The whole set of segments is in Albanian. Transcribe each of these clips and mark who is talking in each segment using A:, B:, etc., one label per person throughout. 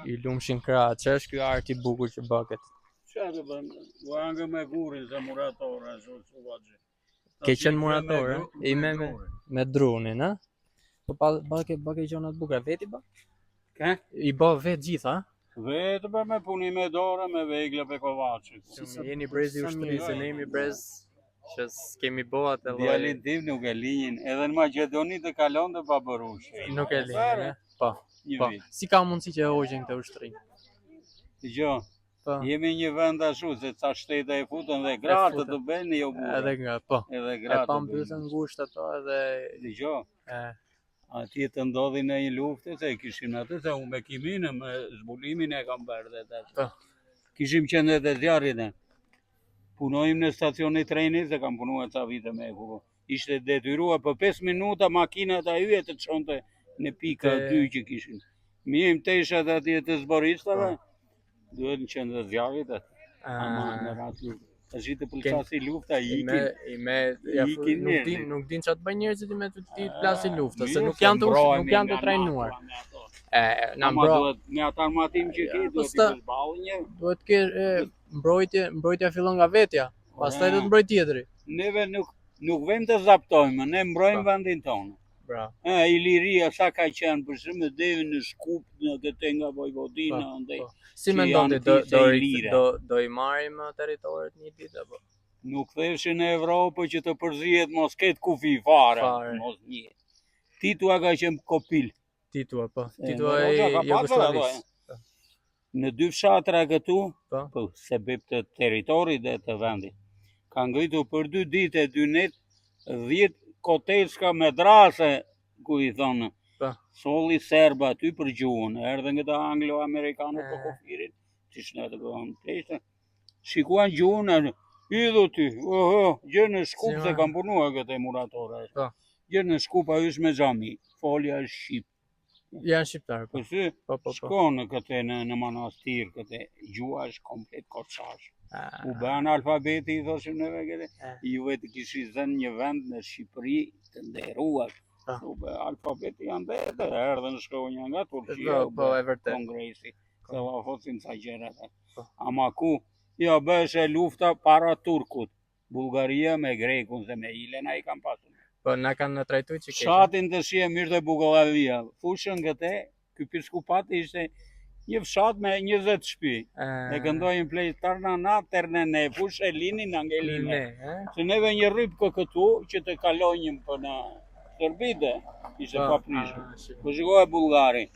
A: I lumshin krahët. Ç'është ky art i bukur që bëket?
B: Çfarë të bëjmë? U angë me gurin se muratore,
A: Ke qenë murator, me drunin, ha? Po bëke gjona të bukura veti bë?
B: Ka?
A: I bë vet gjitha, ha?
B: Vetë bë me punime dorë, me vegla pe kovaçit.
A: Jeni brezi i ushtrisë, ne jemi brez që kemi bëhat e lloj.
B: Djalin tim nuk e linjin, edhe në Maqedoni të kalon të pa bërush.
A: Nuk e linjin, po. Po. Si ka mundësi që e hoqin këtë ushtri?
B: Dgjoj. Jemi një vend ashtu se ca shtete e futën dhe gratë të bëjnë jo burë.
A: Edhe gratë, po.
B: Edhe gratë.
A: E pa mbyllën ngushtë ato edhe
B: dgjoj. Atje të ndodhi në një luftë se kishim atë se unë me Kimin me zbulimin e kam bërë dhe atë. Kishim qenë edhe zjarrit ne. Punojmë në stacionin e trenit se kam punuar ca vite me ku. Ishte detyruar për 5 minuta makinat a yje të çonte në pika 2 që kishin. Mirë teshat atje të zboristave. Duhet në qendër zjarrit atë. Ama në rast luftë. Tash të pëlqasi lufta ikin.
A: Nuk din çfarë të bëjnë njerëzit me të plasin luftës, se nuk janë të trajnuar. Na duhet
B: me atë armatim që ke duhet të zballin një.
A: Duhet të kesh mbrojtja fillon nga vetja, pastaj do të mbroj tjetri.
B: Neve nuk vëm të zaptojmë, ne mbrojmë vendin tonë.
A: Bravo.
B: Iliria sa ka qenë për shembull deri në Shkup, në këtë nga Vojvodina andaj.
A: Si mendoni do i marrim territoret një ditë apo?
B: Nuk theshin në Evropë që të përzihet mos ketë kufi fare, mos një. Titua ka qenë kopil.
A: Titua po. Titua e Jugosllavisë.
B: Në 2 fshatra këtu, po sebeb të territorit dhe të vendit. Ka ngritur për 2 ditë 2 net 10 koteska madrase ku i thonë. Solli serba aty për gjuhën, erdhën këta anglo-amerikanë për kofirin, si shne të bëhën teshte. Shikuan gjuhën, idhu ty, gjë në Shkup se kam punua këte muratore. Gjë në Shkup a ysh me xhami, folja është shqip.
A: Janë shqiptarë, po.
B: Shkonë këte në manastir, këte gjuha është komplet koçash. U bëhen alfabeti, i thoshim neve këte, ju vetë kishi zënë një vend në Shqipëri të nderuar. Alfabeti janë dhe erdhën shkronja nga Turqia kongresi se va fosin ca gjërat. Ama ku ja bëheshe lufta para turkut, Bullgaria me Grekun se me Ilena i kam pasur.
A: Po na kanë trajtuar që keq.
B: Fshatin të shije mirë dhe Bugallavia. Fushën këte, ky piskupat ishte një fshat me 20 shtëpi. Ne këndojnë plejtar na ternene, fushë linin angeline. Se neve një rrypë këtu që të kalojmë për në Serbide, ishte pa prishur. Po shikoj Bullgari.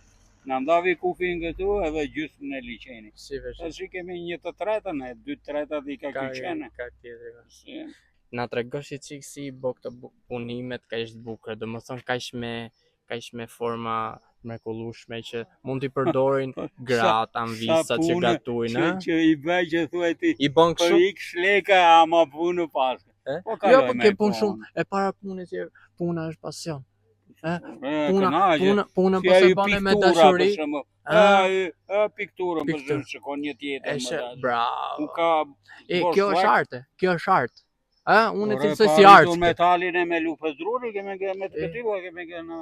B: Na ndavi kufin këtu edhe gjysmën e liçenit. Tash kemi 1/3, 2/3 i ka kyçene. Na tregosh çik si bë këto punimet kaq të bukura, domethënë kaq me forma mrekullueshme që mund t'i përdorin gratë, anvisat që gatuin, ha? Që i bëj që thuaj ti.
A: I bën kështu.
B: X leka ama punë pas.
A: Jo, po ke punë shumë, e para punës që puna është pasion. Puna po se bën me dashuri.
B: Pikturën për shikon një tjetër më dash.
A: Bravo.
B: Kjo
A: është arte, kjo është art. Unë e thjesht si art.
B: Metalin e me lupë druri, kemi me të këtyva, kemi këna.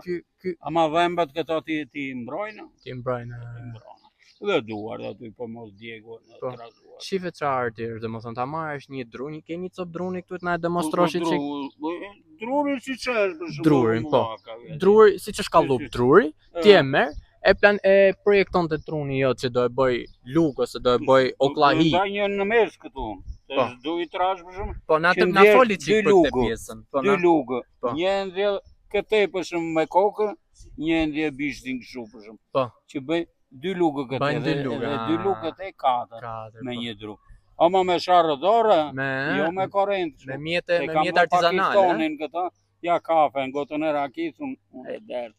B: Ama vëmbat këto ti mbrojnë?
A: Ti mbrojnë.
B: Dhe duar aty po mos Diego në trazuar.
A: Shife çfarë arti është, domethënë ta marrësh një druni, ke një cop druni këtu të na demonstroshi çik.
B: Druri siç është për shkak.
A: Drurin, po. Druri siç është kallup druri, ti e merr, e projekton te truni jot që do e bëj lugë ose do e bëj oklahi.
B: Ka një në mes këtu. Do i trash për shkak.
A: Po na foli çik për këtë pjesën.
B: Dy lugë. Një ndjell këtë për shkak me kokë, një ndjell bishtin kështu për shkak.
A: Po.
B: Që bëj 2 lugë këtë dhe 2 lugë këtë 4 me një dru. Ama me sharrë dorë, jo me korrent.
A: Me mjete artizanale.
B: Pakistanin këta, ja kafe, në gotën e rakisën, unë e derë.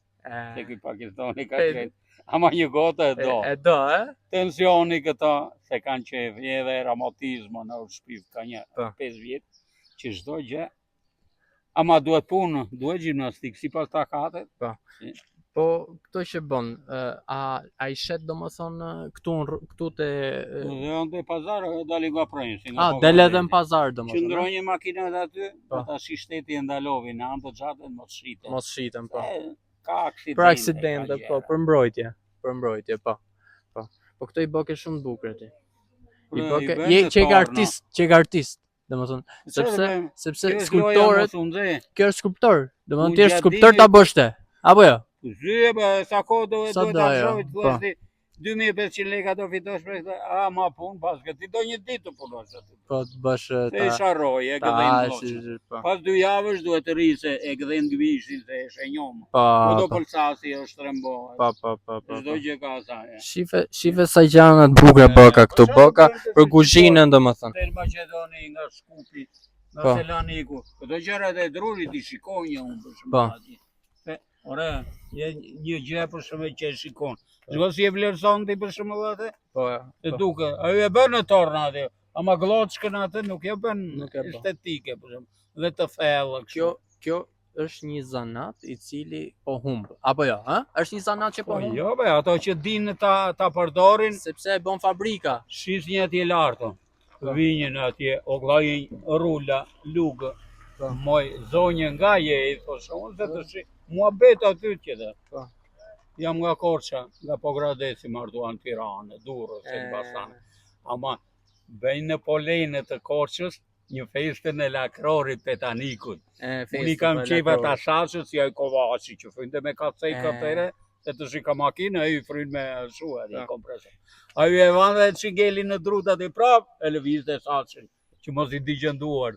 B: Se këj Pakistani ka qenë. Ama një gotë e do.
A: E do,
B: Tensioni këta, se kanë qef, edhe ramatizma në shpiv, ka një 5 vjetë, që shdo gjë. Ama duhet punë, duhet gjimnastik, si pas takatet.
A: Po, këto që bën, a i shet do më thonë këtu të...
B: Dhe në pazarë, dali nga prejnë.
A: Del edhe në pazarë do më thonë.
B: Qëndronjë makinat aty, ata si shteti e ndalovi, në anë të gjatën mos shiten.
A: Mos shiten, po.
B: Ka aksidente.
A: Për aksidente, po, për mbrojtje, po. Po këto i bëke shumë të bukur ti. I
B: Pra,
A: bëke,
B: bën
A: je
B: të
A: çek
B: torna.
A: artist, çek artist. Domethënë, sepse
B: Kjo është loja
A: skulptorët,
B: mos u nxe.
A: kjo është skulptor. Domethënë
B: Unë
A: ti je
B: gjatë
A: skulptor
B: dimit-
A: ta bësh te. Apo jo?
B: Zyje, sa kohë duhet
A: Sa
B: duhet
A: do,
B: ta
A: jo,
B: shohit,
A: po.
B: thua ti 2500 lekë do fitosh për këtë, ma punë pas këtë, do një ditë të punosh aty.
A: Po të bësh
B: Se i sharroj, e
A: ta
B: gëdhen
A: hash,
B: bloqën.
A: po.
B: Pas 2 javësh duhet të rri se e gëdhen gvishin se e shenjom.
A: Po,
B: Po do
A: po,
B: pëlsasi është trembohet.
A: po.
B: Çdo gjë ka asaj.
A: Shife sa gjana të bukura bëka këtu, bëka për kuzhinën domethënë.
B: Në Maqedoni nga Shkupi, nga
A: Po.
B: Selaniku. Këto gjërat e drurit i shikoj një unë për
A: Po.
B: shembull atje. Se, ore, je një gjë për shembull që e shikon. Shiko si e vlerëson ti për shembull atë?
A: Po.
B: Se duke, ajo e bën në torna atë, ama gloçkën atë nuk e bën
A: Nuk e bën.
B: estetike për shembull. Dhe të thellë kështu.
A: Kjo është një zanat i cili po humb. Apo jo, ha? Është një zanat që po
B: Po
A: humb.
B: jo, be, ato që dinë ta përdorin,
A: Sepse e bën fabrika.
B: shis një atje lartë. Vinjën atje, o glajin rulla, lugë,
A: Po.
B: moj zonjë nga je, po shumë, se të shi, mua betë aty që
A: Po.
B: Jam nga Korça, nga Pogradeci, martuan Tiranë, Durrës, Elbasan. Ama bëjnë në polejnë të Korçës, një festën e lakrorit Petanikut. Unë i kam qepa të ashashës, si ai Kovaci, që frynte me kacej këtere, se të shika makinë, ai fryn me shua, një kompresor. Ai e vanë dhe që ngelin në drutat e prap, e lëviz dhe shashin, që mos i digjenduar.